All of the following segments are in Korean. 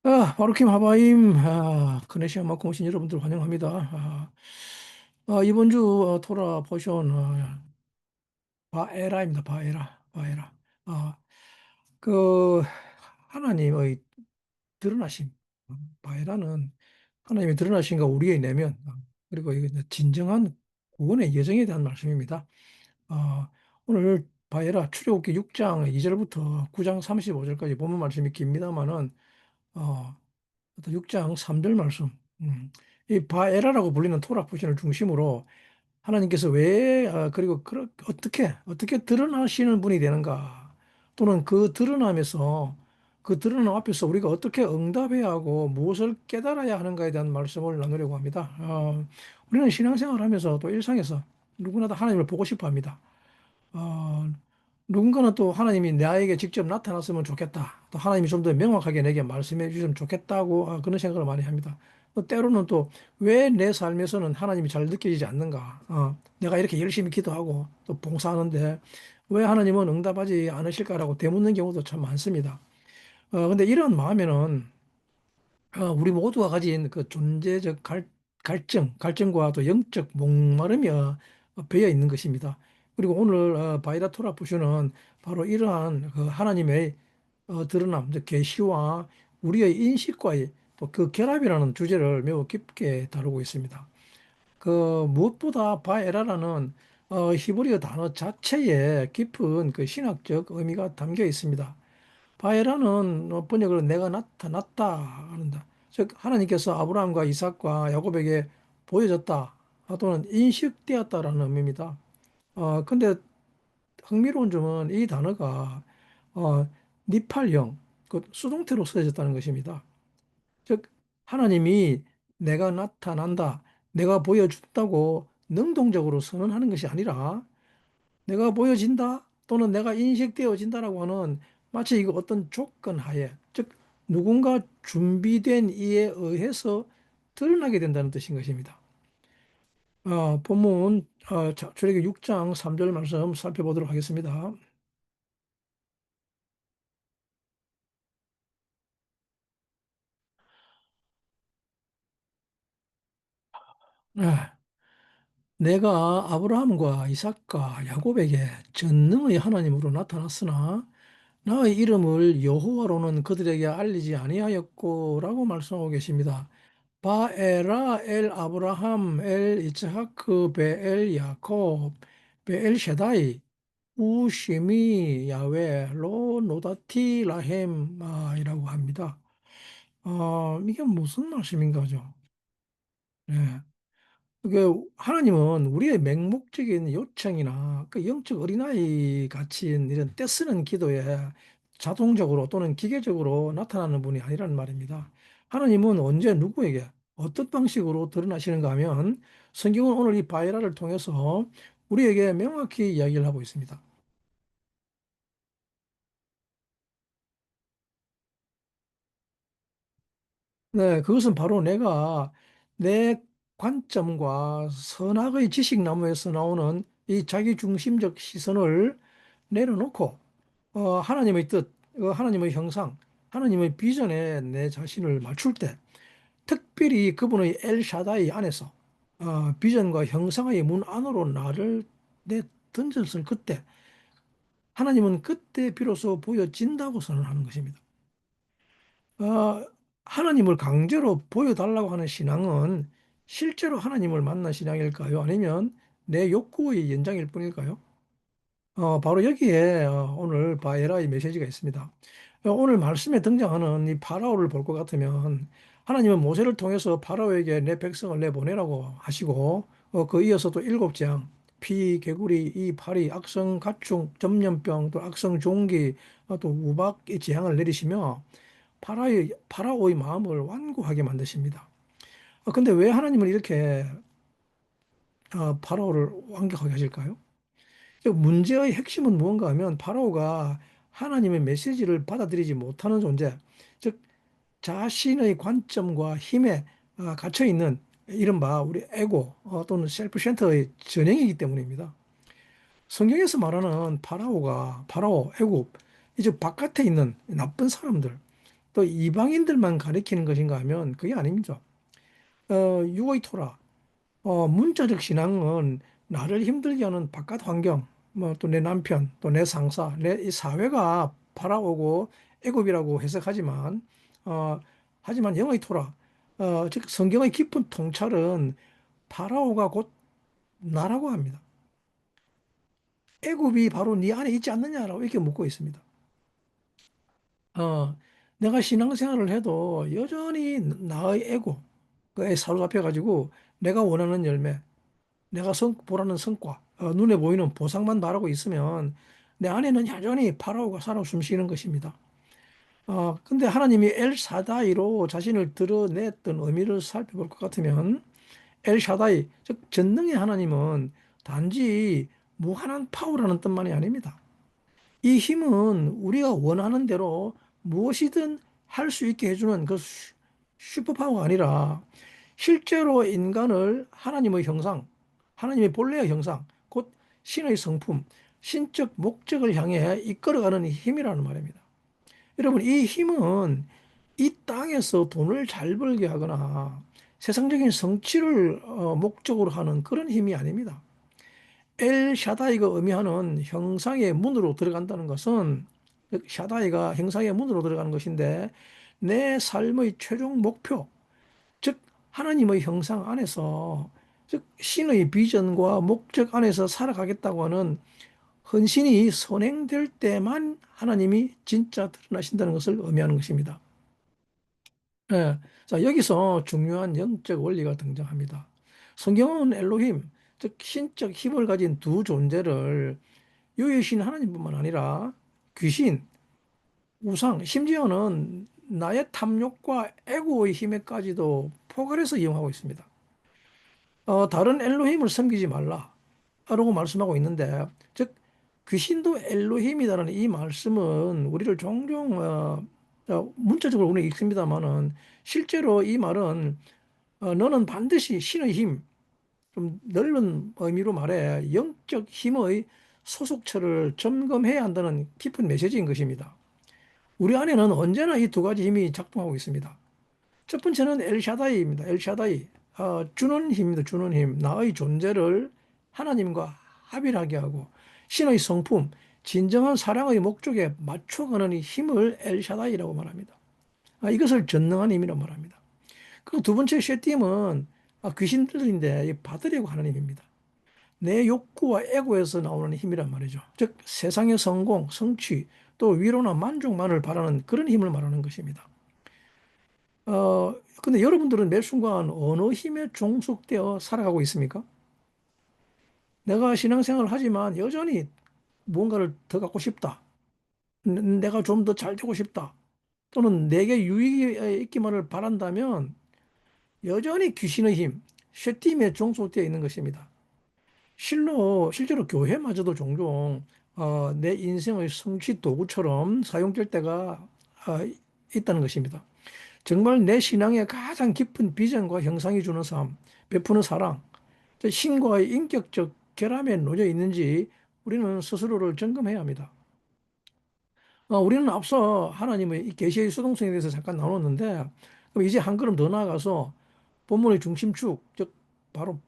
바루킴 하바임, 크네시아 마크 오신 여러분들 환영합니다. 이번 주 토라 포션 바에라입니다. 바에라. 아, 그 하나님의 드러나심, 바에라는 하나님의 드러나심과 우리의 내면, 그리고 이게 진정한 구원의 여정에 대한 말씀입니다. 아, 오늘 바에라 출애굽기 6장 2절부터 9장 35절까지 본문 말씀이 깁니다만은 6장 3절 말씀. 이 바에라라고 불리는 토라 포션을 중심으로 하나님께서 왜 그리고 어떻게 드러나시는 분이 되는가, 또는 그 드러남에서 그 드러남 앞에서 우리가 어떻게 응답해야 하고 무엇을 깨달아야 하는가에 대한 말씀을 나누려고 합니다. 우리는 신앙생활을 하면서 또 일상에서 누구나 다 하나님을 보고 싶어 합니다. 어, 누군가는 또 하나님이 나에게 직접 나타났으면 좋겠다, 또 하나님이 좀 더 명확하게 내게 말씀해 주시면 좋겠다고 그런 생각을 많이 합니다. 또 때로는 또 왜 내 삶에서는 하나님이 잘 느껴지지 않는가, 내가 이렇게 열심히 기도하고 또 봉사하는데 왜 하나님은 응답하지 않으실까라고 되묻는 경우도 참 많습니다. 근데 이런 마음에는 우리 모두가 가진 그 존재적 갈증과 또 영적 목마름이 배어 있는 것입니다. 그리고 오늘 바이라토라 부슈는 바로 이러한 그 하나님의 드러남, 즉 계시와 우리의 인식과의 또 그 결합이라는 주제를 매우 깊게 다루고 있습니다. 그 무엇보다 바에라라는 히브리어 단어 자체에 깊은 그 신학적 의미가 담겨 있습니다. 바에라는 번역으로 내가 나타났다 하는다. 즉 하나님께서 아브라함과 이삭과 야곱에게 보여졌다, 또는 인식되었다라는 의미입니다. 근데 흥미로운 점은 이 단어가 어, 니팔형, 그 수동태로 쓰여졌다는 것입니다. 즉 하나님이 내가 나타난다, 내가 보여준다고 능동적으로 선언하는 것이 아니라 내가 보여진다 또는 내가 인식되어진다라고 하는, 마치 이거 어떤 조건 하에, 즉 누군가 준비된 이에 의해서 드러나게 된다는 뜻인 것입니다. 본문 출애굽기 6장 3절 말씀 살펴보도록 하겠습니다. 네. 내가 아브라함과 이삭과 야곱에게 전능의 하나님으로 나타났으나 나의 이름을 여호와로는 그들에게 알리지 아니하였고라고 말씀하고 계십니다. 바에라 엘 아브라함 엘 이츠하크 베엘 야콥 베엘 셰다이 우시미 야외 로 노다티 라헴이라고 합니다. 이게 무슨 말씀인가죠? 네. 그 하나님은 우리의 맹목적인 요청이나 그 영적 어린아이 같이 이런 떼쓰는 기도에 자동적으로 또는 기계적으로 나타나는 분이 아니라는 말입니다. 하나님은 언제 누구에게 어떤 방식으로 드러나시는가 하면 성경은 오늘 이 바이라를 통해서 우리에게 명확히 이야기를 하고 있습니다. 네, 그것은 바로 내가 내 관점과 선악의 지식나무에서 나오는 이 자기중심적 시선을 내려놓고 하나님의 뜻, 하나님의 형상, 하나님의 비전에 내 자신을 맞출 때, 특별히 그분의 엘샤다이 안에서 비전과 형상의 문 안으로 나를 내 던졌을 그때, 하나님은 그때 비로소 보여진다고 선언하는 것입니다. 어, 하나님을 강제로 보여달라고 하는 신앙은 실제로 하나님을 만난 신앙일까요? 아니면 내 욕구의 연장일 뿐일까요? 바로 여기에 오늘 바에라의 메시지가 있습니다. 오늘 말씀에 등장하는 이 파라오를 볼 것 같으면 하나님은 모세를 통해서 파라오에게 내 백성을 내보내라고 하시고, 그 이어서 또 7장 피, 개구리, 이 파리, 악성 가축, 전염병, 또 악성 종기, 또 우박의 재앙을 내리시며 파라오의 마음을 완고하게 만드십니다. 근데 왜 하나님은 이렇게 파라오를 완격하게 하실까요? 즉, 문제의 핵심은 무언가 하면 파라오가 하나님의 메시지를 받아들이지 못하는 존재, 즉 자신의 관점과 힘에 갇혀 있는 이른바 우리 에고, 또는 셀프 센터의 전형이기 때문입니다. 성경에서 말하는 파라오, 애굽, 이제 바깥에 있는 나쁜 사람들, 또 이방인들만 가리키는 것인가 하면 그게 아닙니다. 유고의 토라, 문자적 신앙은 나를 힘들게 하는 바깥 환경, 뭐 또 내 남편, 또 내 상사, 내 이 사회가 바라오고 애굽이라고 해석하지만, 어, 하지만 영의 토라, 즉 성경의 깊은 통찰은 파라오가 곧 나라고 합니다. 애굽이 바로 네 안에 있지 않느냐라고 이렇게 묻고 있습니다. 어, 내가 신앙생활을 해도 여전히 나의 에고에 사로잡혀가지고 내가 원하는 열매, 내가 보라는 성과, 눈에 보이는 보상만 바라고 있으면 내 안에는 여전히 파라오가 살아 숨쉬는 것입니다. 근데 하나님이 엘사다이로 자신을 드러냈던 의미를 살펴볼 것 같으면 엘샤다이, 즉 전능의 하나님은 단지 무한한 파워라는 뜻만이 아닙니다. 이 힘은 우리가 원하는 대로 무엇이든 할 수 있게 해주는 그 슈퍼파워가 아니라 실제로 인간을 하나님의 형상, 하나님의 본래의 형상, 곧 신의 성품, 신적 목적을 향해 이끌어가는 힘이라는 말입니다. 여러분, 이 힘은 이 땅에서 돈을 잘 벌게 하거나 세상적인 성취를 목적으로 하는 그런 힘이 아닙니다. 엘 샤다이가 의미하는 형상의 문으로 들어간다는 것은 샤다이가 형상의 문으로 들어가는 것인데 내 삶의 최종 목표, 즉 하나님의 형상 안에서 즉 신의 비전과 목적 안에서 살아가겠다고 하는 헌신이 선행될 때만 하나님이 진짜 드러나신다는 것을 의미하는 것입니다. 예. 자, 여기서 중요한 영적 원리가 등장합니다. 성경은 엘로힘, 즉 신적 힘을 가진 두 존재를 유일신 하나님뿐만 아니라 귀신, 우상, 심지어는 나의 탐욕과 에고의 힘에까지도 포괄해서 이용하고 있습니다. 다른 엘로힘을 섬기지 말라라고 말씀하고 있는데, 즉 귀신도 엘로힘이라는 이 말씀은 우리를 종종 문자적으로 우리는 읽습니다만은 실제로 이 말은 너는 반드시 신의 힘, 좀 넓은 의미로 말해 영적 힘의 소속처를 점검해야 한다는 깊은 메시지인 것입니다. 우리 안에는 언제나 이 두 가지 힘이 작동하고 있습니다. 첫 번째는 엘샤다이입니다. 엘샤다이. 주는 힘입니다. 주는 힘. 나의 존재를 하나님과 합일하게 하고 신의 성품, 진정한 사랑의 목적에 맞춰가는 이 힘을 엘샤다이라고 말합니다. 이것을 전능한 힘이라고 말합니다. 그리고 두 번째 쉐팀은 귀신들인데 받으려고 하는 힘입니다. 내 욕구와 에고에서 나오는 힘이란 말이죠. 즉 세상의 성공, 성취, 또 위로나 만족만을 바라는 그런 힘을 말하는 것입니다. 근데 여러분들은 매 순간 어느 힘에 종속되어 살아가고 있습니까? 내가 신앙생활을 하지만 여전히 무언가를 더 갖고 싶다. 내가 좀 더 잘 되고 싶다. 또는 내게 유익이 있기만을 바란다면 여전히 귀신의 힘, 쉐팀에 종속되어 있는 것입니다. 실제로 교회마저도 종종 내 인생의 성취 도구처럼 사용될 때가 있다는 것입니다. 정말 내 신앙의 가장 깊은 비전과 형상이 주는 삶, 베푸는 사랑, 신과의 인격적 결함에 놓여 있는지 우리는 스스로를 점검해야 합니다. 우리는 앞서 하나님의 이 계시의 수동성에 대해서 잠깐 나눴는데, 그럼 이제 한 걸음 더 나아가서 본문의 중심축, 즉 바로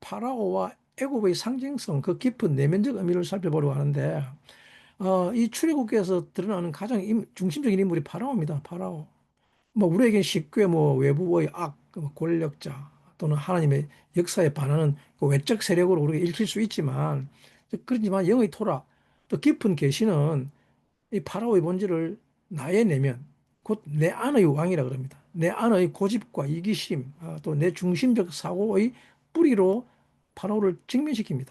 파라오와 애굽의 상징성, 그 깊은 내면적 의미를 살펴보려고 하는데, 이 출애굽기에서 드러나는 가장 중심적인 인물이 파라오입니다. 파라오. 뭐 우리에겐 쉽게 뭐 외부의 악, 그 권력자 또는 하나님의 역사에 반하는 그 외적 세력으로 우리가 읽힐 수 있지만, 그렇지만 영의 토라, 또 깊은 계시는 이 파라오의 본질을 나의 내면, 곧 내 안의 왕이라 그럽니다. 내 안의 고집과 이기심, 또 내 중심적 사고의 뿌리로 파라오를 직면시킵니다.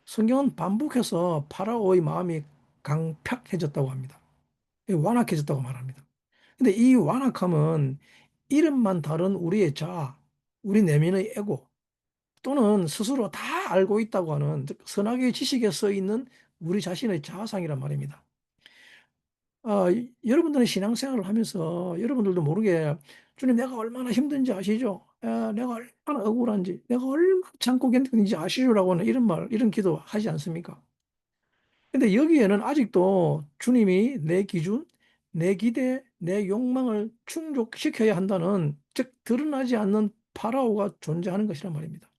성경은 반복해서 파라오의 마음이 강팍해졌다고 합니다. 완악해졌다고 말합니다. 근데 이 완악함은 이름만 다른 우리의 자아, 우리 내면의 에고, 또는 스스로 다 알고 있다고 하는 즉 선악의 지식에 써 있는 우리 자신의 자아상이란 말입니다. 여러분들은 신앙생활을 하면서 여러분들도 모르게 주님 내가 얼마나 힘든지 아시죠? 내가 얼마나 억울한지, 내가 얼마나 참고 견디는지 아시죠라고 하는 이런 말, 이런 기도 하지 않습니까? 근데 여기에는 아직도 주님이 내 기준, 내 기대, 내 욕망을 충족시켜야 한다는, 즉 드러나지 않는 파라오가 존재하는 것이란 말입니다.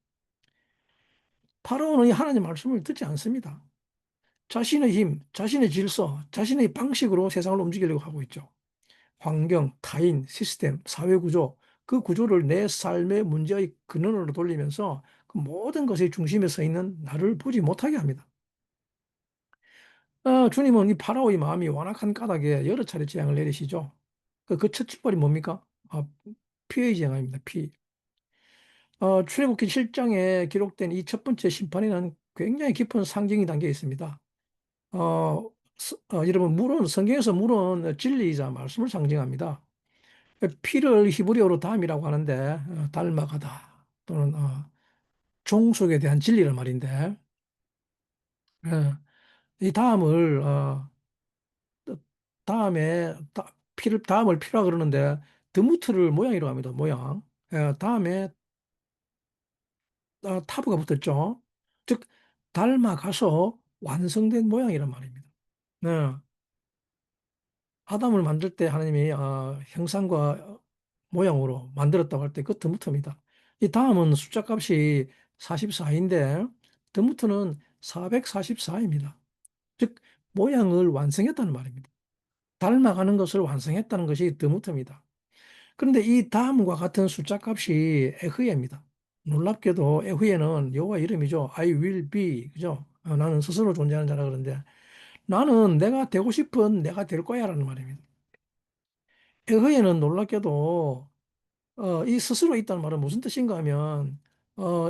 파라오는 이 하나님 말씀을 듣지 않습니다. 자신의 힘, 자신의 질서, 자신의 방식으로 세상을 움직이려고 하고 있죠. 환경, 타인, 시스템, 사회 구조, 그 구조를 내 삶의 문제의 근원으로 돌리면서 그 모든 것의 중심에 서 있는 나를 보지 못하게 합니다. 주님은 이 파라오의 마음이 완악한 까닭에 여러 차례 재앙을 내리시죠. 그 첫 출발이 뭡니까? 피의 재앙입니다. 피. 출애굽기 7장에 기록된 이 첫 번째 심판에는 굉장히 깊은 상징이 담겨 있습니다. 여러분, 물은, 성경에서 물은 진리이자 말씀을 상징합니다. 피를 히브리어로 담이라고 하는데, 닮아가다 또는 종속에 대한 진리란 말인데, 어, 이 다음을 다음을 피라 그러는데 드무트를 모양이라고 합니다. 모양. 다음에 타브가 붙었죠. 즉 닮아가서 완성된 모양이란 말입니다. 네. 아담을 만들 때 하나님이 형상과 모양으로 만들었다고 할 때 그 드무트입니다. 이 다음은 숫자 값이 44인데 드무트는 444입니다. 즉 모양을 완성했다는 말입니다. 닮아가는 것을 완성했다는 것이 드무트입니다. 그런데 이 다음과 같은 숫자 값이 에흐예입니다. 놀랍게도 에흐예는 여호와 이름이죠. I will be, 그죠? 나는 스스로 존재하는 자라 그러는데 나는 내가 되고 싶은 내가 될 거야라는 말입니다. 에흐예는 놀랍게도 이 스스로 있다는 말은 무슨 뜻인가 하면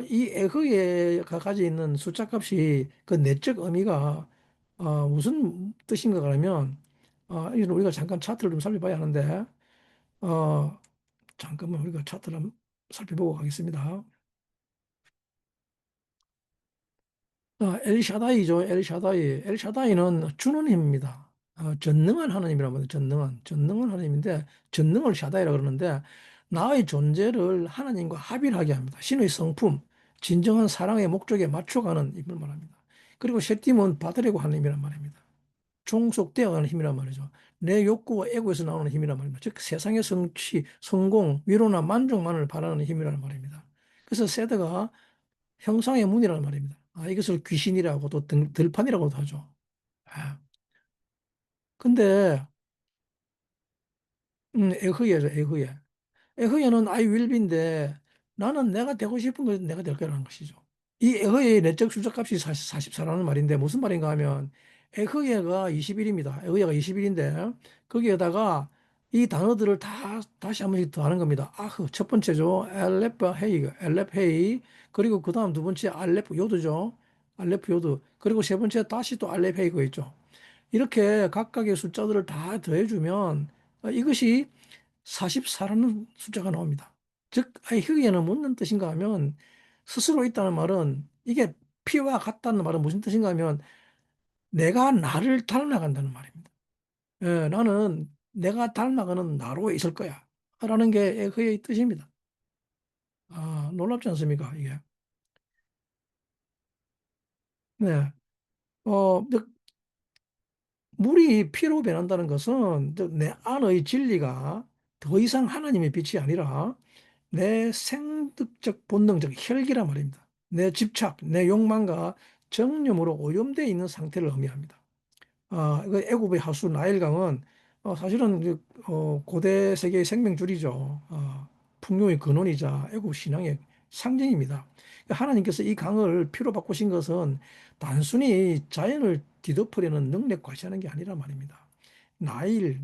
이 에흐예가 가지고 있는 숫자 값이 그 내적 의미가 무슨 뜻인가 하면 이건 우리가 잠깐 차트를 좀 살펴봐야 하는데 어, 잠깐만 우리가 차트를 한번 살펴보고 가겠습니다. 엘샤다이죠. 엘샤다이. 엘샤다이는 주는 힘입니다. 전능한 하나님이란 말이에요. 전능한 하나님인데 전능을 샤다이라 그러는데 나의 존재를 하나님과 합일하게 합니다. 신의 성품, 진정한 사랑의 목적에 맞춰가는 힘을 말합니다. 그리고 셋팀은 받으려고 하는 힘이란 말입니다. 종속되어가는 힘이란 말이죠. 내 욕구와 에고에서 나오는 힘이란 말입니다. 즉 세상의 성취, 성공, 위로나 만족만을 바라는 힘이라는 말입니다. 그래서 세드가 형상의 문이라는 말입니다. 이것을 귀신이라고 또 들판이라고도 하죠. 아, 근데 에흐예죠, 에흐예. 에흐예는 I will be인데 나는 내가 되고 싶은 것은 내가 될 거라는 것이죠. 이 에흐예의 내적 출처값이 44라는 말인데 무슨 말인가 하면 에흐예가 21입니다. 에흐예가 21인데 거기에다가 이 단어들을 다시 한 번씩 더 하는 겁니다. 아흐, 첫 번째죠. 엘레프 헤이, 엘레프 헤이. 그리고 그 다음 두 번째 알레프 요드죠. 알레프 요드. 그리고 세 번째 다시 또 알레프 헤이가 있죠. 이렇게 각각의 숫자들을 다 더해주면 이것이 44라는 숫자가 나옵니다. 즉, 흑에는 묻는 뜻인가 하면 스스로 있다는 말은 이게 피와 같다는 말은 무슨 뜻인가 하면 내가 나를 닮아간다는 말입니다. 나는 내가 닮아가는 나로 있을 거야. 라는 게 그의 뜻입니다. 놀랍지 않습니까? 이게. 네. 근데 물이 피로 변한다는 것은 내 안의 진리가 더 이상 하나님의 빛이 아니라 내 생득적 본능적 혈기란 말입니다. 내 집착, 내 욕망과 정념으로 오염되어 있는 상태를 의미합니다. 그 애굽의 하수 나일강은 사실은 고대 세계의 생명줄이죠. 풍요의 근원이자 애굽 신앙의 상징입니다. 하나님께서 이 강을 피로 바꾸신 것은 단순히 자연을 뒤덮으려는 능력 과시하는 게 아니란 말입니다. 나일,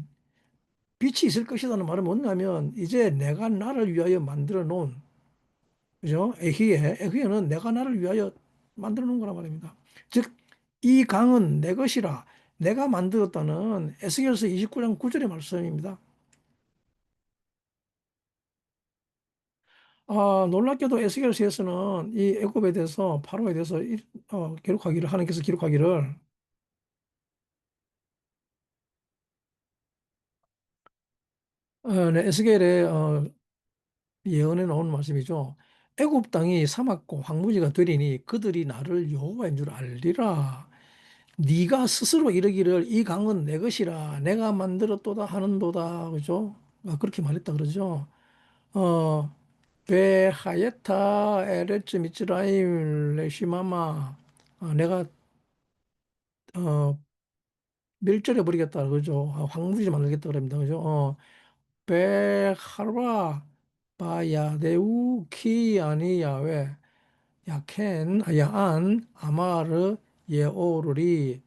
빛이 있을 것이라는 말은 뭐냐면 이제 내가 나를 위하여 만들어 놓은, 그죠? 에히에는 내가 나를 위하여 만들어 놓은 거란 말입니다. 즉, 이 강은 내 것이라 내가 만들었다는 에스겔서 29장 9절의 말씀입니다. 놀랍게도 에스겔서에서는 이 애굽에 대해서 파로에 대해서 기록하기를 하나님께서 기록하기를 네, 에스겔의 예언에 나오는 말씀이죠. 애굽 땅이 사막고 황무지가 되리니 그들이 나를 여호와인 줄 알리라. 네가 스스로 이르기를 이 강은 내 것이라 내가 만들었도다 하는도다. 그죠? 그렇게 말했다 그러죠. 어, 베하예타 에레츠 미츠라임 레시마마. 내가 어, 멸절해 버리겠다 그죠? 황무지 만들겠다 그럽니다. 그죠? 베하라 바야데우 키 아니야웨 야켄 야안 아마르 예오르리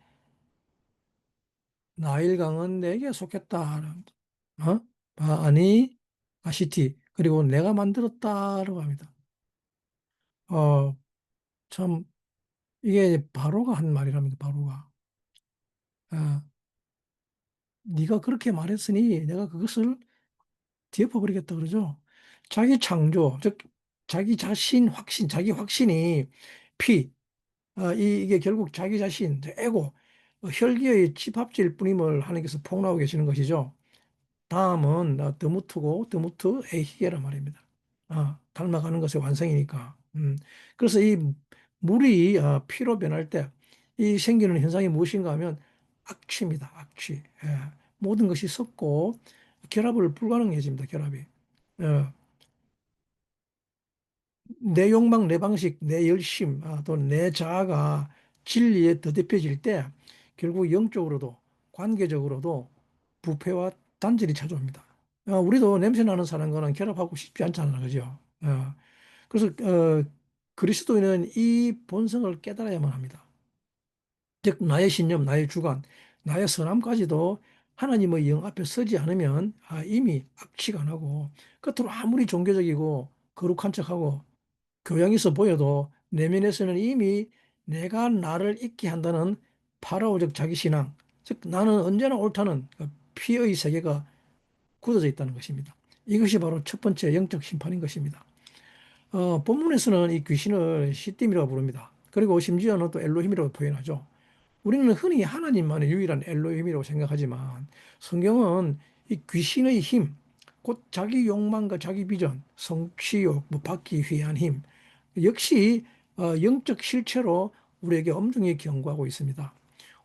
나일강은 내게 속했다. 어? 아니 아시티 그리고 내가 만들었다라고 합니다. 어, 참 이게 바로가 한 말이랍니다. 바로가. 아, 네가 그렇게 말했으니 내가 그것을 뒤엎어버리겠다 그러죠. 자기 창조, 즉 자기 자신 확신, 자기 확신이 피, 이게 결국 자기 자신, 에고, 혈기의 집합체일 뿐임을 하나님께서 폭로하고 계시는 것이죠. 다음은 드무트고 드무트 에히게라 말입니다. 닮아가는 것의 완성이니까. 그래서 이 물이 피로 변할 때 이 생기는 현상이 무엇인가 하면 악취입니다. 악취. 예. 모든 것이 섞고 결합을 불가능해집니다. 결합이. 예. 내 욕망, 내 방식, 내 열심, 또 내 자아가 진리에 더딥혀질 때 결국 영적으로도 관계적으로도 부패와 단절이 찾아옵니다. 우리도 냄새 나는 사람과는 결합하고 싶지 않잖아요. 그죠? 그래서 그리스도인은 이 본성을 깨달아야만 합니다. 즉 나의 신념, 나의 주관, 나의 선함까지도 하나님의 영 앞에 서지 않으면 이미 악취가 나고 겉으로 아무리 종교적이고 거룩한 척하고 교양 있어 보여도 내면에서는 이미 내가 나를 잊게 한다는 파라오적 자기신앙, 즉 나는 언제나 옳다는 그 피의 세계가 굳어져 있다는 것입니다. 이것이 바로 첫 번째 영적 심판인 것입니다. 본문에서는 이 귀신을 시띠미라고 부릅니다. 그리고 심지어는 또 엘로힘이라고 표현하죠. 우리는 흔히 하나님만의 유일한 엘로힘이라고 생각하지만 성경은 이 귀신의 힘, 곧 자기 욕망과 자기 비전, 성취욕, 뭐 받기 위한 힘, 역시 영적 실체로 우리에게 엄중히 경고하고 있습니다.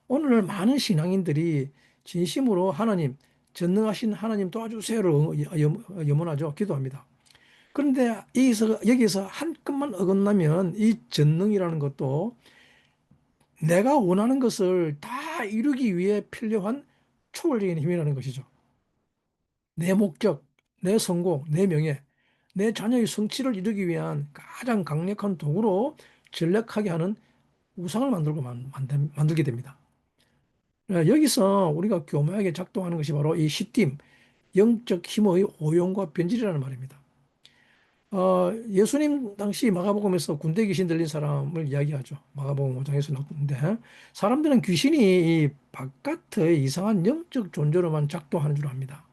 오늘 많은 신앙인들이 진심으로 하나님, 전능하신 하나님 도와주세요를 염원하죠. 기도합니다. 그런데 여기서 한 끗만 어긋나면 이 전능이라는 것도 내가 원하는 것을 다 이루기 위해 필요한 초월적인 힘이라는 것이죠. 내 목적, 내 성공, 내 명예, 내 자녀의 성취를 이루기 위한 가장 강력한 도구로 전략하게 하는 우상을 만들게 됩니다. 여기서 우리가 교묘하게 작동하는 것이 바로 이 시딤, 영적 힘의 오용과 변질이라는 말입니다. 예수님 당시 마가복음에서 군대 귀신 들린 사람을 이야기하죠. 마가복음 5장에서 나오는데 사람들은 귀신이 이 바깥의 이상한 영적 존재로만 작동하는 줄 압니다.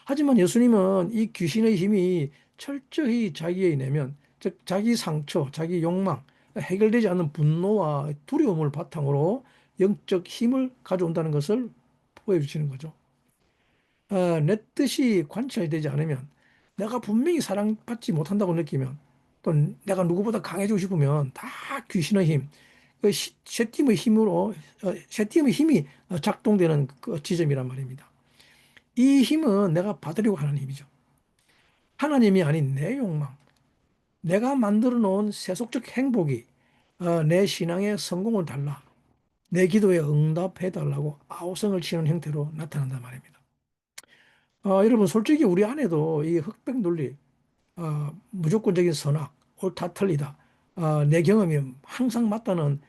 하지만 예수님은 이 귀신의 힘이 철저히 자기의 내면, 즉 자기 상처, 자기 욕망, 해결되지 않는 분노와 두려움을 바탕으로 영적 힘을 가져온다는 것을 보여주시는 거죠. 내 뜻이 관철되지 않으면 내가 분명히 사랑받지 못한다고 느끼면 또 내가 누구보다 강해지고 싶으면 다 귀신의 힘, 쉐팀의 힘으로 쉐팀의 힘이 작동되는 그 지점이란 말입니다. 이 힘은 내가 받으려고 하는 힘이죠. 하나님이 아닌 내 욕망, 내가 만들어 놓은 세속적 행복이 내 신앙의 성공을 달라, 내 기도에 응답해 달라고 아우성을 치는 형태로 나타난단 말입니다. 여러분 솔직히 우리 안에도 이 흑백 논리, 무조건적인 선악, 옳다 틀리다, 내 경험이 항상 맞다는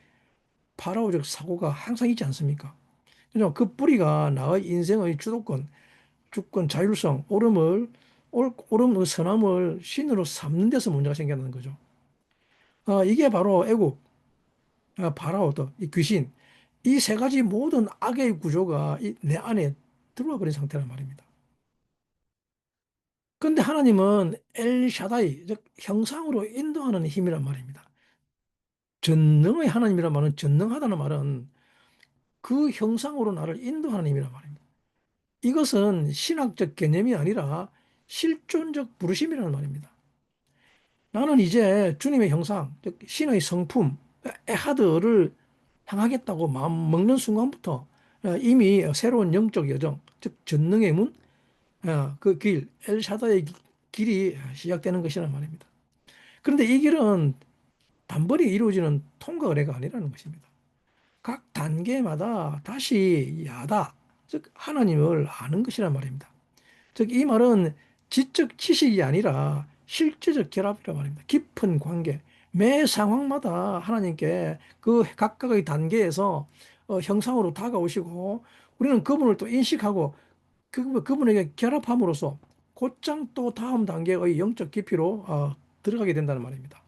파라오적 사고가 항상 있지 않습니까? 그죠? 그 뿌리가 나의 인생의 주권, 자율성, 옳음, 선함을 신으로 삼는 데서 문제가 생겼는 거죠. 이게 바로 애국, 파라오도, 이 귀신, 이 세 가지 모든 악의 구조가 내 안에 들어와 버린 상태란 말입니다. 그런데 하나님은 엘샤다이, 즉 형상으로 인도하는 힘이란 말입니다. 전능의 하나님이란 말은 전능하다는 말은 그 형상으로 나를 인도하는 힘이란 말입니다. 이것은 신학적 개념이 아니라 실존적 부르심이라는 말입니다. 나는 이제 주님의 형상, 즉 신의 성품, 에하드를 향하겠다고 마음 먹는 순간부터 이미 새로운 영적 여정, 즉 전능의 문, 그 길, 엘샤다의 길이 시작되는 것이란 말입니다. 그런데 이 길은 단번에 이루어지는 통과 의례가 아니라는 것입니다. 각 단계마다 다시 야다, 즉 하나님을 아는 것이란 말입니다. 즉 이 말은 지적 지식이 아니라 실제적 결합이란 말입니다. 깊은 관계, 매 상황마다 하나님께 그 각각의 단계에서 형상으로 다가오시고 우리는 그분을 또 인식하고 그분에게 결합함으로써 곧장 또 다음 단계의 영적 깊이로 들어가게 된다는 말입니다.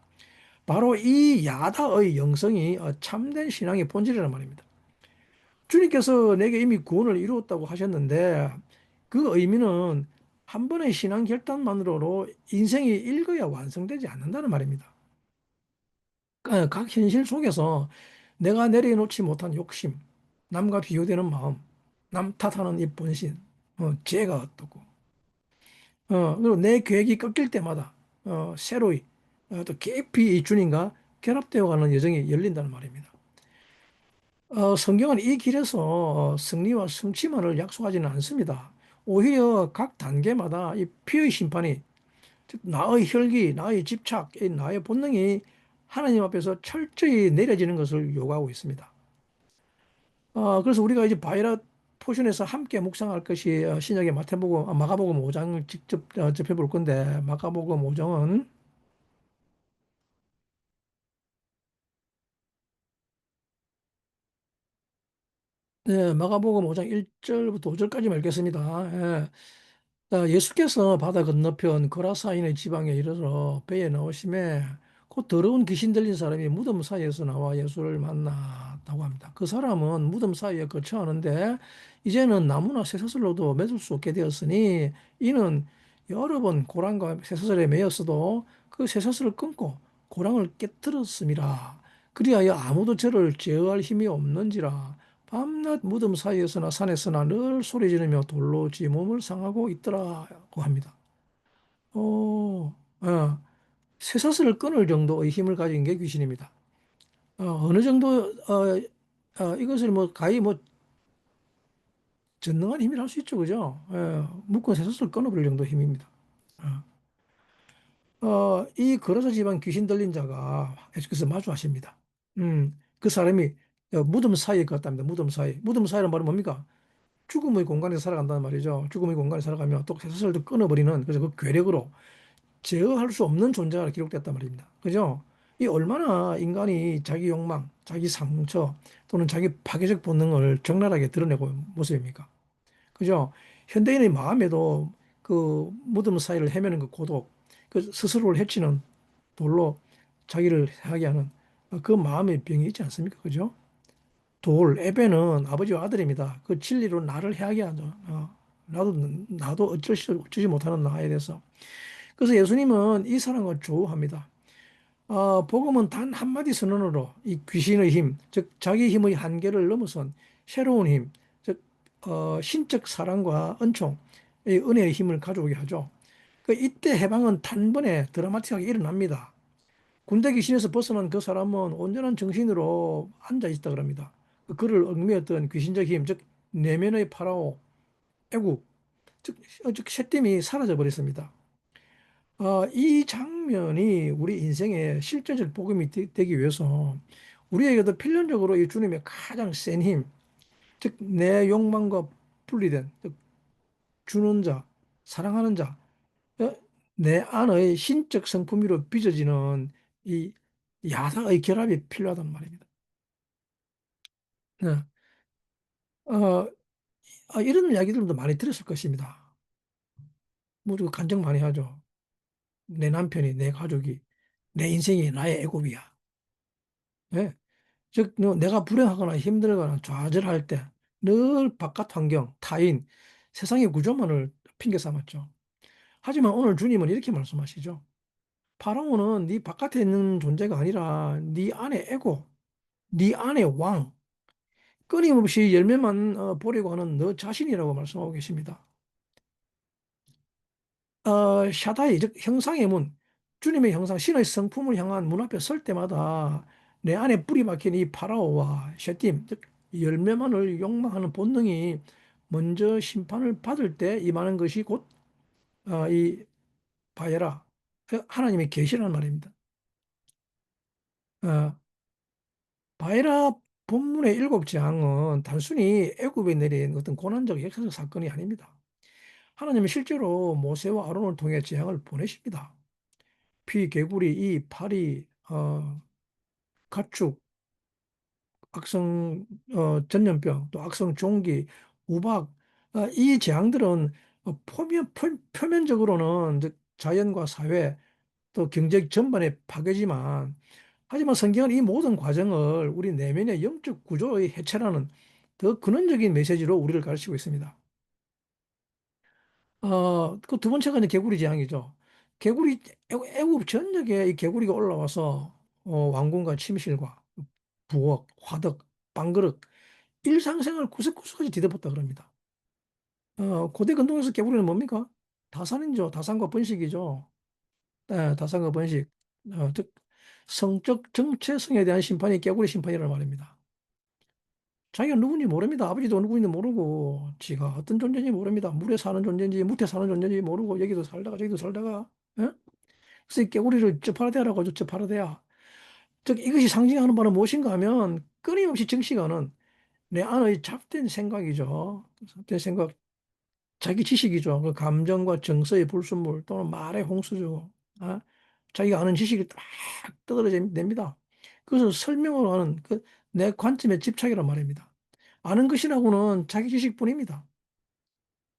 바로 이 야다의 영성이 참된 신앙의 본질이라는 말입니다. 주님께서 내게 이미 구원을 이루었다고 하셨는데 그 의미는 한 번의 신앙 결단만으로 인생이 읽어야 완성되지 않는다는 말입니다. 각 현실 속에서 내가 내려놓지 못한 욕심, 남과 비교되는 마음, 남 탓하는 이 본신, 죄가 어떻고, 그리고 내 계획이 꺾일 때마다 새로이 또 깊이 이 주님과 결합되어 가는 여정이 열린다는 말입니다. 성경은 이 길에서 승리와 성취만을 약속하지는 않습니다. 오히려 각 단계마다 이 피의 심판이, 즉 나의 혈기, 나의 집착, 이 나의 본능이 하나님 앞에서 철저히 내려지는 것을 요구하고 있습니다. 그래서 우리가 이제 바이라 포션에서 함께 묵상할 것이 신약의 마태복음, 마가복음 5장을 직접 접해볼 건데 마가복음 5장은 네, 마가복음 5장 1절부터 5절까지 읽겠습니다. 예. 예수께서 바다 건너편 거라사인의 지방에 이르러 배에 나오심에 곧 더러운 귀신 들린 사람이 무덤 사이에서 나와 예수를 만났다고 합니다. 그 사람은 무덤 사이에 거처하는데 이제는 나무나 쇠사슬로도 맺을 수 없게 되었으니 이는 여러 번 고랑과 쇠사슬에 매였어도 그 쇠사슬을 끊고 고랑을 깨뜨렸음이라. 그리하여 아무도 저를 제어할 힘이 없는지라. 밤낮 무덤 사이에서나 산에서나 늘 소리 지르며 돌로 지 몸을 상하고 있더라고 합니다. 어, 쇠사슬을 끊을 정도의 힘을 가진 게 귀신입니다. 어느 정도 이것을 뭐 가히 뭐 전능한 힘이라 할 수 있죠, 그죠? 묶은 쇠사슬을 끊어버릴 정도 힘입니다. 이 거러사 집안 귀신 들린 자가 예수께서 마주하십니다. 그 사람이 무덤 사이에 갔답니다. 무덤 사이. 무덤 사이란 말은 뭡니까? 죽음의 공간에서 살아간다는 말이죠. 죽음의 공간에 살아가면 또 쇠사슬도 끊어버리는 그래서 그 괴력으로 제어할 수 없는 존재가 기록됐단 말입니다. 그죠? 이 얼마나 인간이 자기 욕망, 자기 상처 또는 자기 파괴적 본능을 적나라하게 드러내고 모습입니까? 그죠? 현대인의 마음에도 그 무덤 사이를 헤매는 그 고독, 그 스스로를 해치는 돌로 자기를 해하게 하는 그 마음의 병이 있지 않습니까? 그죠? 에베는 아버지와 아들입니다. 그 진리로 나를 해하게 하죠. 나도 어쩌지 못하는 나에 대해서. 그래서 예수님은 이 사람을 조우합니다. 복음은 단 한마디 선언으로 이 귀신의 힘, 즉 자기 힘의 한계를 넘어선 새로운 힘, 즉 신적 사랑과 은총, 이 은혜의 힘을 가져오게 하죠. 이때 해방은 단번에 드라마틱하게 일어납니다. 군대 귀신에서 벗어난 그 사람은 온전한 정신으로 앉아 있다 그럽니다. 그를 얽매였던 귀신적 힘, 즉 내면의 파라오, 애국, 즉 셋됨이 사라져 버렸습니다. 이 장면이 우리 인생의 실제적 복음이 되기 위해서 우리에게도 필연적으로 이 주님의 가장 센 힘, 즉 내 욕망과 분리된 즉 주는 자, 사랑하는 자, 어, 내 안의 신적 성품으로 빚어지는 이 야사의 결합이 필요하단 말입니다. 네. 어, 이런 이야기들도 많이 들었을 것입니다. 모두 간증 많이 하죠. 내 남편이, 내 가족이, 내 인생이 나의 애고비야. 네. 즉, 내가 불행하거나 힘들거나 좌절할 때 늘 바깥 환경, 타인, 세상의 구조만을 핑계 삼았죠. 하지만 오늘 주님은 이렇게 말씀하시죠. 파라오는 네 바깥에 있는 존재가 아니라 네 안에 애고, 네 안에 왕, 끊임없이 열매만 보려고 하는 너 자신이라고 말씀하고 계십니다. 샤다이, 즉 형상의 문, 주님의 형상, 신의 성품을 향한 문 앞에 설 때마다 내 안에 뿌리 박힌 이 파라오와 셰팀, 즉 열매만을 욕망하는 본능이 먼저 심판을 받을 때 임하는 것이 곧 이 바에라 하나님의 계시라는 말입니다. 어, 바에라 본문의 일곱 재앙은 단순히 애굽에 내린 어떤 고난적 역사적 사건이 아닙니다. 하나님은 실제로 모세와 아론을 통해 재앙을 보내십니다. 피, 개구리, 이, 파리, 가축, 악성 전염병, 또 악성 종기, 우박, 이 재앙들은 표면적으로는 즉 자연과 사회 또 경제 전반에 파괴지만 하지만 성경은 이 모든 과정을 우리 내면의 영적 구조의 해체라는 더 근원적인 메시지로 우리를 가르치고 있습니다. 그 두 번째가 이제 개구리 재앙이죠. 개구리, 애국 전역에 이 개구리가 올라와서 왕궁과 침실과 부엌, 화덕, 방그릇, 일상생활 구석구석까지 뒤덮었다 그럽니다. 고대 근동에서 개구리는 뭡니까? 다산이죠. 다산과 번식이죠. 네, 다산과 번식. 즉, 성적 정체성에 대한 심판이 개구리 심판이라는 말입니다. 자기가 누군지 모릅니다. 아버지도 누구인지 모르고, 지가 어떤 존재인지 모릅니다. 물에 사는 존재인지, 무태 사는 존재인지 모르고, 여기도 살다가, 저기도 살다가, 예? 그래서 이 개구리를 쩌파라대라고 하죠. 쩌파라대야. 즉, 이것이 상징하는 바는 무엇인가 하면, 끊임없이 증식하는 내 안의 잡된 생각이죠. 잡된 생각, 자기 지식이죠. 그 감정과 정서의 불순물 또는 말의 홍수죠. 아? 자기가 아는 지식이 딱 떠들어냅니다. 그것을 설명을 하는 그 내 관점의 집착이란 말입니다. 아는 것이라고는 자기 지식뿐입니다.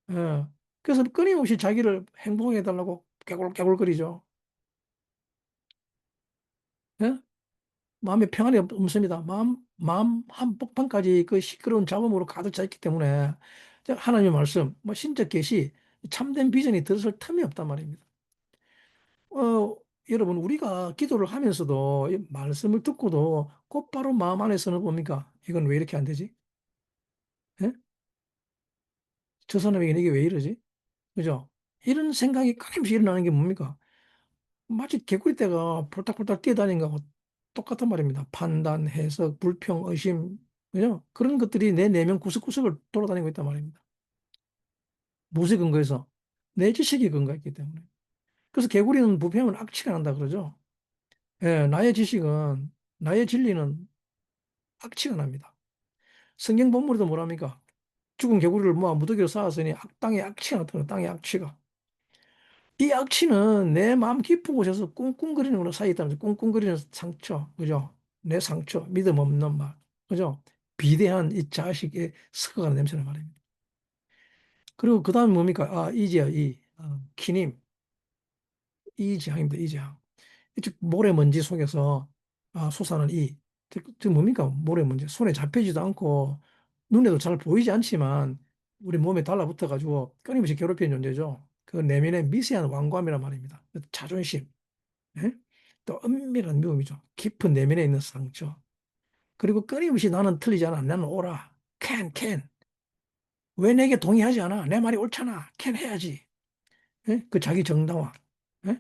예. 그래서 끊임없이 자기를 행복하게 해달라고 깨골깨골거리죠. 예? 마음에 평안이 없습니다. 마음 한복판까지 그 시끄러운 잡음으로 가득 차 있기 때문에 하나님의 말씀, 뭐 신적 계시, 참된 비전이 들어설 틈이 없단 말입니다. 여러분, 우리가 기도를 하면서도 이 말씀을 듣고도 곧바로 마음 안에서는 뭡니까? 이건 왜 이렇게 안 되지? 예? 저 사람에게는 이게 왜 이러지? 그죠? 이런 생각이 끊임없이 일어나는 게 뭡니까? 마치 개구리떼가 폴딱폴딱 뛰어다니는 거하고 똑같은 말입니다. 판단, 해석, 불평, 의심, 그죠? 그런 것들이 내 내면 구석구석을 돌아다니고 있단 말입니다. 무엇에 근거해서? 내 지식이 근거했기 때문에. 그래서 개구리는 부패하면 악취가 난다 그러죠. 예, 나의 지식은, 나의 진리는 악취가 납니다. 성경 본문에도 뭐랍니까? 죽은 개구리를 모아 무더기로 쌓았으니 땅에 악취가 나타나 땅에 악취가. 이 악취는 내 마음 깊은 곳에서 꿍꿍거리는 걸로 쌓여 있다는 거죠. 꿍꿍거리는 상처, 그죠? 내 상처, 믿음 없는 말, 그죠? 비대한 이 자식의 섞어가는 냄새는 말입니다. 그리고 그 다음에 뭡니까? 이지야, 키님, 이지향입니다, 이지향. 즉, 모래먼지 속에서 솟아난 즉 뭡니까? 모래먼지. 손에 잡히지도 않고, 눈에도 잘 보이지 않지만, 우리 몸에 달라붙어가지고 끊임없이 괴롭히는 존재죠. 그 내면의 미세한 완고함이란 말입니다. 자존심. 예? 또 은밀한 미움이죠. 깊은 내면에 있는 상처. 그리고 끊임없이 나는 틀리지 않아. 나는 옳아. can. 왜 내게 동의하지 않아? 내 말이 옳잖아. can 해야지. 예? 그 자기 정당화. 예?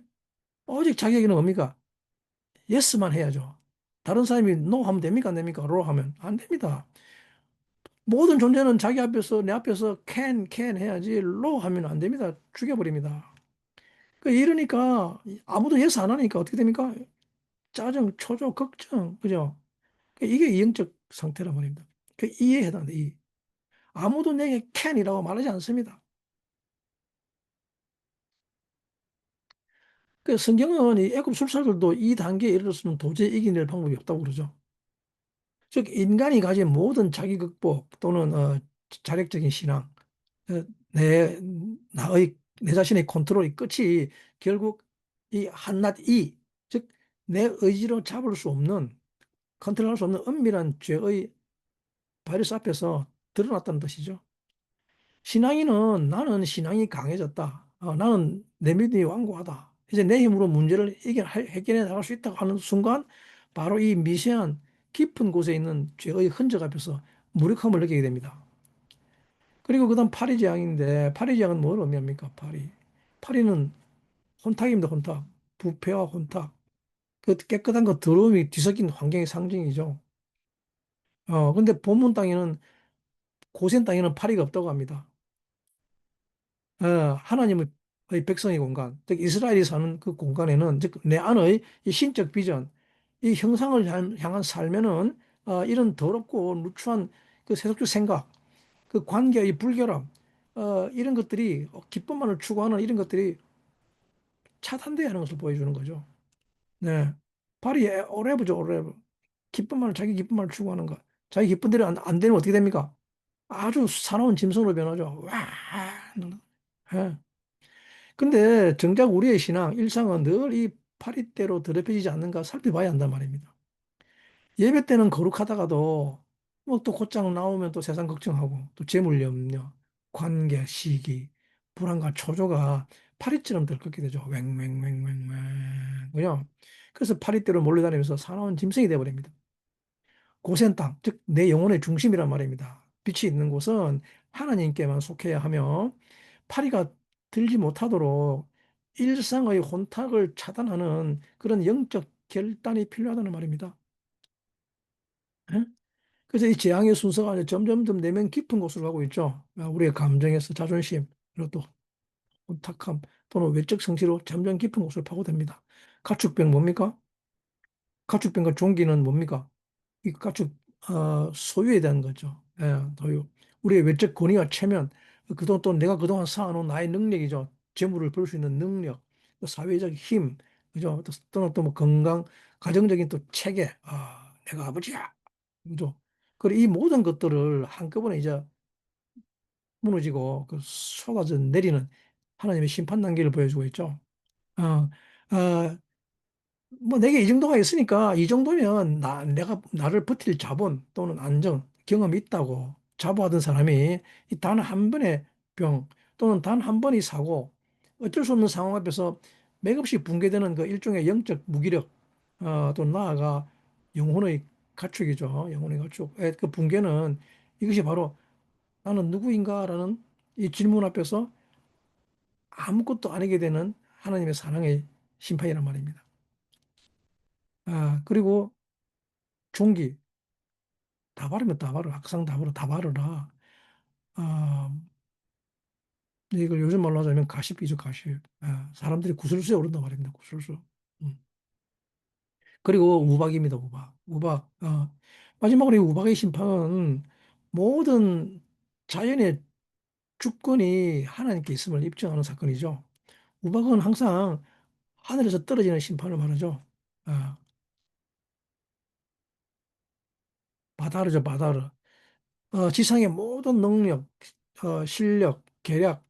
오직 자기에게는 뭡니까? yes만 해야죠. 다른 사람이 no 하면 됩니까? 안 됩니까? no 하면 안 됩니다. 모든 존재는 자기 앞에서 내 앞에서 can 해야지 no 하면 안 됩니다. 죽여버립니다. 이러니까 아무도 yes 안 하니까 어떻게 됩니까? 짜증, 초조, 걱정, 그죠? 이게 이형적 상태란 말입니다. 이에 해당돼, 이. 아무도 내게 can이라고 말하지 않습니다. 성경은 이 애굽 술사들도 이 단계에 이르렀으면 도저히 이겨낼 방법이 없다고 그러죠. 즉, 인간이 가진 모든 자기 극복 또는 자력적인 신앙, 어, 내, 내 자신의 컨트롤이 끝이 결국 이 한낱 즉, 내 의지로 잡을 수 없는, 컨트롤할 수 없는 은밀한 죄의 바이러스 앞에서 드러났다는 뜻이죠. 신앙인은 나는 신앙이 강해졌다. 나는 내 믿음이 완고하다. 이제 내 힘으로 문제를 해결해 나갈 수 있다고 하는 순간 바로 이 미세한 깊은 곳에 있는 죄의 흔적 앞에서 무력함을 느끼게 됩니다. 그리고 그다음 파리재앙인데 파리재앙은 뭘 의미합니까? 파리는 혼탁입니다. 혼탁. 부패와 혼탁. 그 깨끗한 그 더러움이 뒤섞인 환경의 상징이죠. 근데 본문 땅에는, 고센 땅에는 파리가 없다고 합니다. 어, 하나님의 백성의 공간, 즉 이스라엘이 사는 그 공간에는, 즉 내 안의 이 신적 비전, 이 형상을 향한 삶에는 이런 더럽고 누추한 그 세속적 생각, 그 관계의 불결함, 이런 것들이, 기쁨만을 추구하는 이런 것들이 차단돼야 하는 것을 보여주는 거죠. 네. 발이 오래브죠, 오래브. 기쁨만을, 자기 기쁨만을 추구하는 것. 자기 기쁜 대로 안 되면 어떻게 됩니까? 아주 사나운 짐승으로 변하죠. 와. 예. 근데 정작 우리의 신앙, 일상은 늘 이 파리대로 더럽혀지지 않는가 살펴봐야 한단 말입니다. 예배 때는 거룩하다가도 뭐 또 곧장 나오면 또 세상 걱정하고 또 재물 염려, 관계, 시기, 불안과 초조가 파리처럼 들끓게 되죠. 왱왱왱왱왱. 그죠? 그래서 파리대로 몰려다니면서 사나운 짐승이 되어버립니다. 고센 땅, 즉 내 영혼의 중심이란 말입니다. 빛이 있는 곳은 하나님께만 속해야 하며 파리가 들지 못하도록 일상의 혼탁을 차단하는 그런 영적 결단이 필요하다는 말입니다. 예? 그래서 이 재앙의 순서가 이제 점점점 내면 깊은 곳으로 가고 있죠. 우리의 감정에서 자존심, 그리고 또 혼탁함 또는 외적 성취로 점점 깊은 곳을 파고듭니다. 가축병 뭡니까? 가축병과 종기는 뭡니까? 이 가축 소유에 대한 거죠. 예, 소유. 우리의 외적 권위와 체면, 그동안 또 내가 그동안 쌓아놓은 나의 능력이죠. 재물을 벌 수 있는 능력, 또 사회적 힘, 그죠? 또는 또 뭐 건강, 가정적인 또 체계, 내가 아버지야, 그죠? 그리고 이 모든 것들을 한꺼번에 이제 무너지고 그 쏟아져 내리는 하나님의 심판 단계를 보여주고 있죠. 어, 어, 뭐 내게 이 정도가 있으니까 이 정도면 내가 나를 버틸 자본 또는 안정, 경험이 있다고 자부하던 사람이 이 단 한 번의 병 또는 단 한 번의 사고, 어쩔 수 없는 상황 앞에서 맥없이 붕괴되는 그 일종의 영적 무기력, 또 나아가 영혼의 가축이죠. 영혼의 가축. 그 붕괴는 이것이 바로 나는 누구인가라는 이 질문 앞에서 아무것도 아니게 되는 하나님의 사랑의 심판이란 말입니다. 그리고 종기, 다 바르면 다 바르라. 항상 다 바르, 다 바르라. 아, 이걸 요즘 말로 하자면 가십이죠, 가십. 사람들이 구설수에 오른단 말입니다, 구설수. 음. 그리고 우박입니다, 우박. 우박. 마지막으로 이 우박의 심판은 모든 자연의 주권이 하나님께 있음을 입증하는 사건이죠. 우박은 항상 하늘에서 떨어지는 심판을 말하죠. 아, 바다르죠, 바다르. 지상의 모든 능력, 실력, 계략,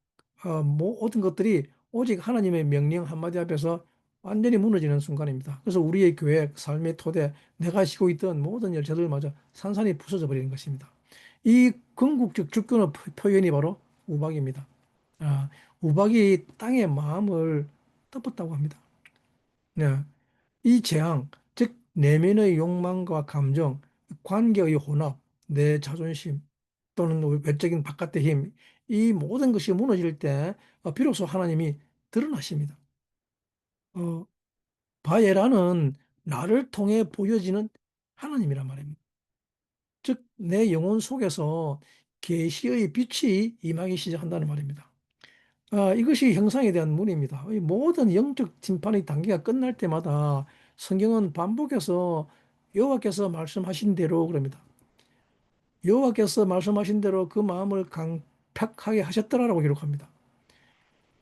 모든 것들이 오직 하나님의 명령 한마디 앞에서 완전히 무너지는 순간입니다. 그래서 우리의 계획, 삶의 토대, 내가 지고 있던 모든 열쇠들마저 산산이 부서져 버리는 것입니다. 이 궁극적 주권의 표현이 바로 우박입니다. 아, 우박이 땅의 마음을 덮었다고 합니다. 네. 이 재앙, 즉 내면의 욕망과 감정, 관계의 혼합, 내 자존심 또는 외적인 바깥의 힘, 이 모든 것이 무너질 때 비로소 하나님이 드러나십니다. 어, 바에라는 나를 통해 보여지는 하나님이란 말입니다. 즉 내 영혼 속에서 계시의 빛이 임하기 시작한다는 말입니다. 이것이 형상에 대한 문의입니다. 이 모든 영적 심판의 단계가 끝날 때마다 성경은 반복해서 여호와께서 말씀하신 대로 그럽니다. 여호와께서 말씀하신 대로 그 마음을 강팍하게 하셨더라라고 기록합니다.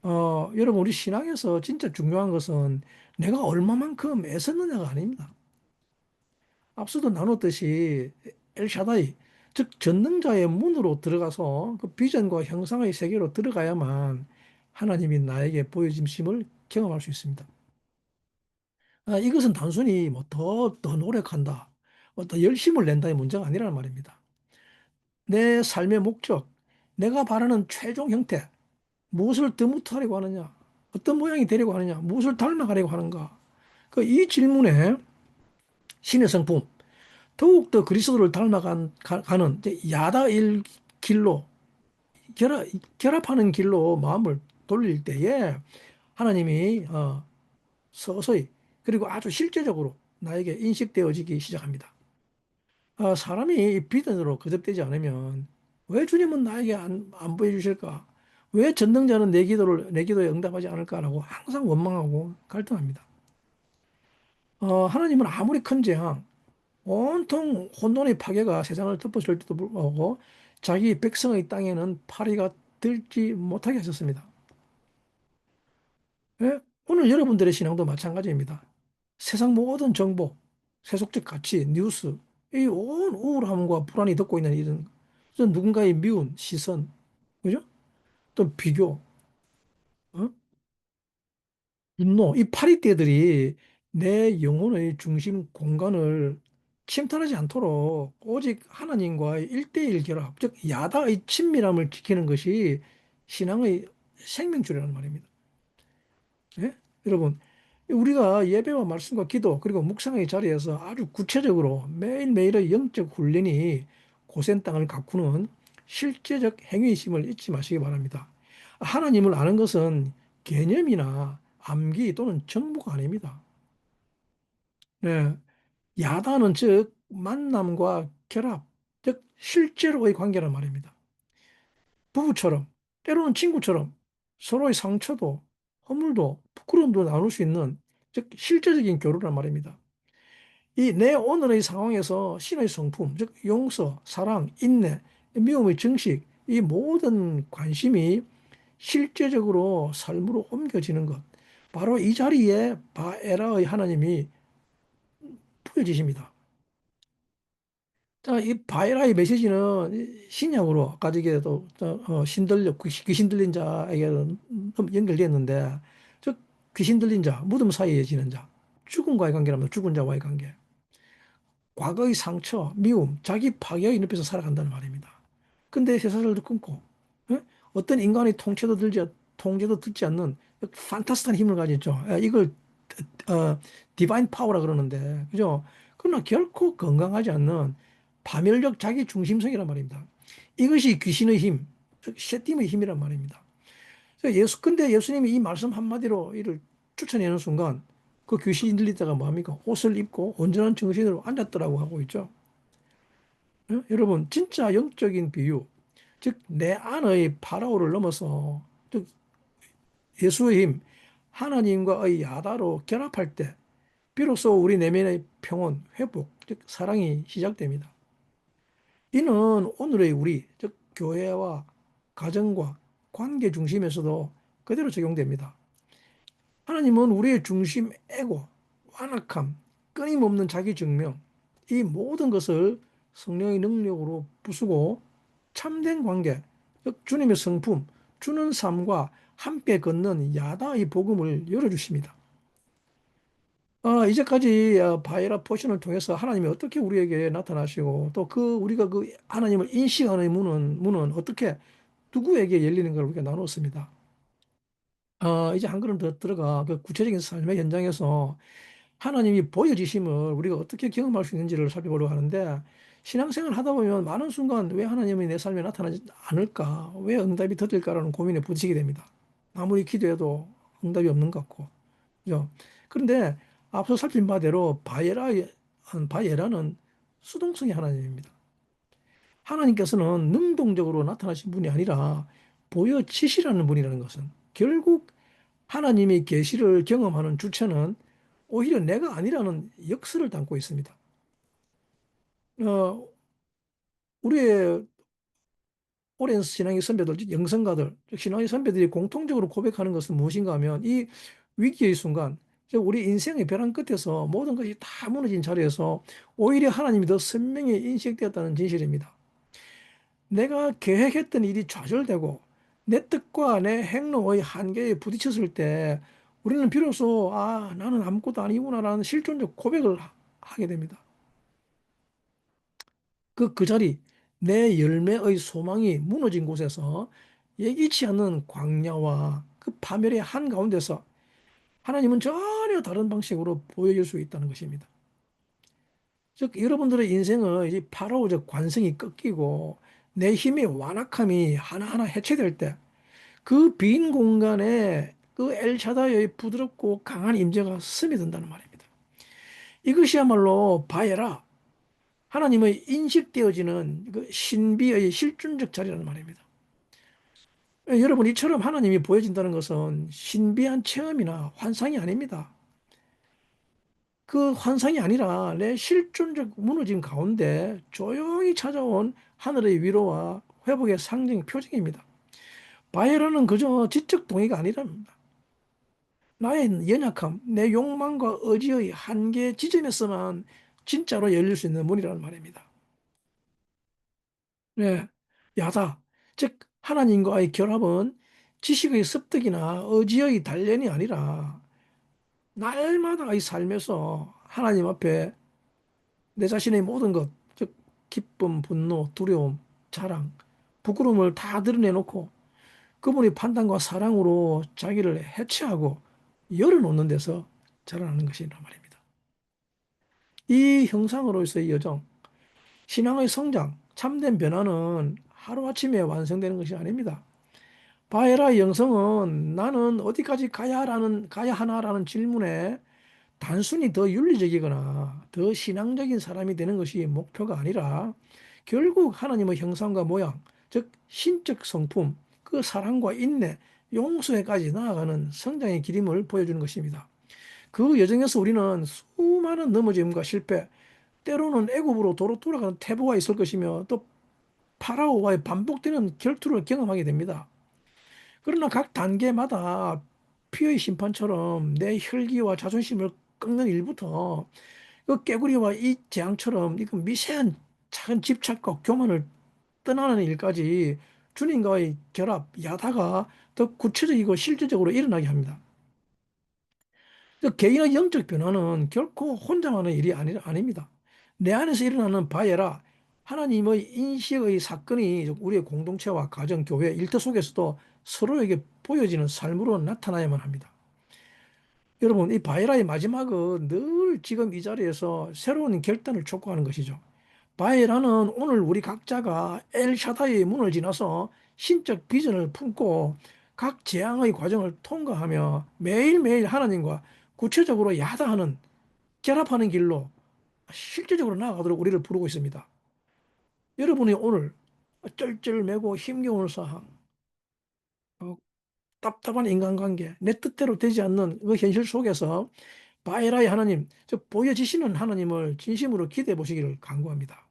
여러분 우리 신앙에서 진짜 중요한 것은 내가 얼마만큼 애썼느냐가 아닙니다. 앞서도 나눴듯이 엘샤다이, 즉 전능자의 문으로 들어가서 그 비전과 형상의 세계로 들어가야만 하나님이 나에게 보여주심을 경험할 수 있습니다. 이것은 단순히 뭐 더 노력한다, 더 열심을 낸다의 문제가 아니라는 말입니다. 내 삶의 목적, 내가 바라는 최종 형태, 무엇을 더 무트하려고 하느냐, 어떤 모양이 되려고 하느냐, 무엇을 닮아가려고 하는가. 이 질문에 신의 성품, 더욱더 그리스도를 닮아가는 이제 야다일 길로, 결합, 결합하는 길로 마음을 돌릴 때에 하나님이 서서히, 그리고 아주 실제적으로 나에게 인식되어지기 시작합니다. 사람이 비전으로 거듭되지 않으면 왜 주님은 나에게 안 보여주실까? 왜 전능자는 내 기도에 응답하지 않을까라고 항상 원망하고 갈등합니다. 하나님은 아무리 큰 재앙, 온통 혼돈의 파괴가 세상을 덮어줄 때도 불구하고 자기 백성의 땅에는 파리가 들지 못하게 하셨습니다. 예? 오늘 여러분들의 신앙도 마찬가지입니다. 세상 모든 정보, 세속적 가치, 뉴스, 이 온 우울함과 불안이 덮고 있는 이런 누군가의 미운 시선, 그죠? 또 비교, 어? 분노, 이 파리떼들이 내 영혼의 중심 공간을 침탈하지 않도록 오직 하나님과의 일대일 결합, 즉 야다의 친밀함을 지키는 것이 신앙의 생명줄이라는 말입니다. 예? 여러분, 우리가 예배와 말씀과 기도 그리고 묵상의 자리에서 아주 구체적으로 매일매일의 영적 훈련이 고센 땅을 가꾸는 실제적 행위이심을 잊지 마시기 바랍니다. 하나님을 아는 것은 개념이나 암기 또는 정보가 아닙니다. 네. 야다는 즉 만남과 결합, 즉 실제로의 관계란 말입니다. 부부처럼 때로는 친구처럼 서로의 상처도 허물도 부끄러움도 나눌 수 있는 즉 실제적인 교류란 말입니다. 이 내 오늘의 상황에서 신의 성품, 즉 용서, 사랑, 인내, 미움의 증식, 이 모든 관심이 실제적으로 삶으로 옮겨지는 것. 바로 이 자리에 바에라의 하나님이 보여지십니다. 자, 이 바에라의 메시지는 신약으로 아까 저기에도 귀신 들린 자에게 연결되었는데, 즉 귀신 들린 자, 무덤 사이에 지는 자, 죽음과의 관계랍니다. 죽은 자와의 관계. 과거의 상처, 미움, 자기 파괴의 늪에서 살아간다는 말입니다. 근데 쇠사슬도 끊고, 예? 어떤 인간의 통제도 듣지 않는 판타스트한 힘을 가졌죠. 이걸 디바인 파워라 그러는데, 그죠? 그러나 결코 건강하지 않는 파멸적 자기 중심성이란 말입니다. 이것이 귀신의 힘, 즉 셰팀의 힘이란 말입니다. 근데 예수님이 이 말씀 한마디로 이를 쫓아내는 순간 그 귀신이 들리다가 뭡니까? 옷을 입고 온전한 정신으로 앉았더라고 하고 있죠. 여러분, 진짜 영적인 비유, 즉, 내 안의 파라오를 넘어서, 즉, 예수의 힘, 하나님과의 야다로 결합할 때, 비로소 우리 내면의 평온, 회복, 즉, 사랑이 시작됩니다. 이는 오늘의 우리, 즉, 교회와 가정과 관계 중심에서도 그대로 적용됩니다. 하나님은 우리의 중심, 에고, 완악함, 끊임없는 자기 증명, 이 모든 것을 성령의 능력으로 부수고 참된 관계, 즉 주님의 성품, 주는 삶과 함께 걷는 야다의 복음을 열어주십니다. 이제까지 바이라 포션을 통해서 하나님이 어떻게 우리에게 나타나시고 또 우리가 그 하나님을 인식하는 문은 어떻게 누구에게 열리는가를 우리가 나눴습니다. 이제 한 걸음 더 들어가 그 구체적인 삶의 현장에서 하나님이 보여지심을 우리가 어떻게 경험할 수 있는지를 살펴보려고 하는데 신앙생활 하다 보면 많은 순간 왜 하나님이 내 삶에 나타나지 않을까? 왜 응답이 더딜까라는 고민에 부딪히게 됩니다. 아무리 기도해도 응답이 없는 것 같고. 그죠? 그런데 앞서 살핀 바대로 바예라는 수동성의 하나님입니다. 하나님께서는 능동적으로 나타나신 분이 아니라 보여지시라는 분이라는 것은 결국 하나님이 계시를 경험하는 주체는 오히려 내가 아니라는 역설을 담고 있습니다. 어, 우리의 오랜 신앙의 선배들, 영성가들, 즉 신앙의 선배들이 공통적으로 고백하는 것은 무엇인가 하면 이 위기의 순간, 즉 우리 인생의 벼랑 끝에서 모든 것이 다 무너진 자리에서 오히려 하나님이 더 선명히 인식되었다는 진실입니다. 내가 계획했던 일이 좌절되고 내 뜻과 내 행동의 한계에 부딪혔을 때 우리는 비로소 나는 아무것도 아니구나라는 실존적 고백을 하게 됩니다. 그 자리, 내 열매의 소망이 무너진 곳에서 예기치 않는 광야와 그 파멸의 한가운데서 하나님은 전혀 다른 방식으로 보여줄 수 있다는 것입니다. 즉, 여러분들의 인생의 이 파라오적 관성이 꺾이고 내 힘의 완악함이 하나하나 해체될 때 그 빈 공간에 그 엘샤다의 부드럽고 강한 임재가 스며든다는 말입니다. 이것이야말로 바에라, 하나님의 인식되어지는 그 신비의 실존적 자리라는 말입니다. 여러분, 이처럼 하나님이 보여진다는 것은 신비한 체험이나 환상이 아닙니다. 그 환상이 아니라 내 실존적 무너짐 가운데 조용히 찾아온 하늘의 위로와 회복의 상징, 표징입니다. 바에라는 그저 지적 동의가 아니랍니다. 나의 연약함, 내 욕망과 의지의 한계 지점에서만 진짜로 열릴 수 있는 문이라는 말입니다. 네, 야다. 즉, 하나님과의 결합은 지식의 습득이나 의지의 단련이 아니라 날마다의 삶에서 하나님 앞에 내 자신의 모든 것, 즉, 기쁨, 분노, 두려움, 자랑, 부끄러움을 다 드러내놓고 그분의 판단과 사랑으로 자기를 해체하고 열어놓는 데서 자라나는 것이란 말입니다. 이 형상으로서의 여정, 신앙의 성장, 참된 변화는 하루아침에 완성되는 것이 아닙니다. 바에라의 영성은 나는 어디까지 가야 하나라는 질문에 단순히 더 윤리적이거나 더 신앙적인 사람이 되는 것이 목표가 아니라 결국 하나님의 형상과 모양, 즉 신적 성품, 그 사랑과 인내, 용서에까지 나아가는 성장의 길임을 보여주는 것입니다. 그 여정에서 우리는 수많은 넘어짐과 실패, 때로는 애굽으로 도로 돌아가는 태보가 있을 것이며 또 파라오와의 반복되는 결투를 경험하게 됩니다. 그러나 각 단계마다 피의 심판처럼 내 혈기와 자존심을 꺾는 일부터 그 깨구리와 이 재앙처럼 이 미세한 작은 집착과 교만을 떠나는 일까지 주님과의 결합, 야다가 더 구체적이고 실질적으로 일어나게 합니다. 개인의 영적 변화는 결코 혼자만의 일이 아닙니다. 내 안에서 일어나는 바에라 하나님의 인식의 사건이 우리의 공동체와 가정, 교회, 일터 속에서도 서로에게 보여지는 삶으로 나타나야만 합니다. 여러분, 이 바에라의 마지막은 늘 지금 이 자리에서 새로운 결단을 촉구하는 것이죠. 바에라는 오늘 우리 각자가 엘샤다이의 문을 지나서 신적 비전을 품고 각 재앙의 과정을 통과하며 매일매일 하나님과 구체적으로 야다하는, 결합하는 길로 실제적으로 나아가도록 우리를 부르고 있습니다. 여러분이 오늘 쩔쩔매고 힘겨운 사항, 어, 답답한 인간관계, 내 뜻대로 되지 않는 그 현실 속에서 바에라의 하나님, 즉 보여지시는 하나님을 진심으로 기대해 보시기를 간구합니다.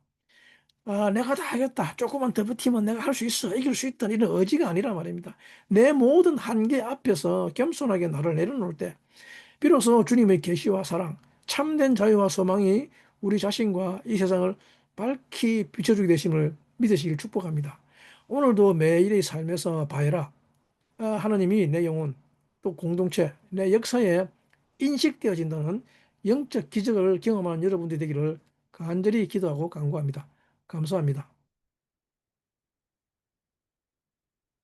아, 내가 다 하겠다. 조금만 더 버티면 내가 할 수 있어. 이길 수 있다. 이런 의지가 아니라 말입니다. 내 모든 한계 앞에서 겸손하게 나를 내려놓을 때 비로소 주님의 계시와 사랑, 참된 자유와 소망이 우리 자신과 이 세상을 밝히 비춰주게 되심을 믿으시길 축복합니다. 오늘도 매일의 삶에서 바해라. 아, 하나님이 내 영혼, 또 공동체, 내 역사에 인식되어진다는 영적 기적을 경험하는 여러분들이 되기를 간절히 기도하고 간구합니다. 감사합니다.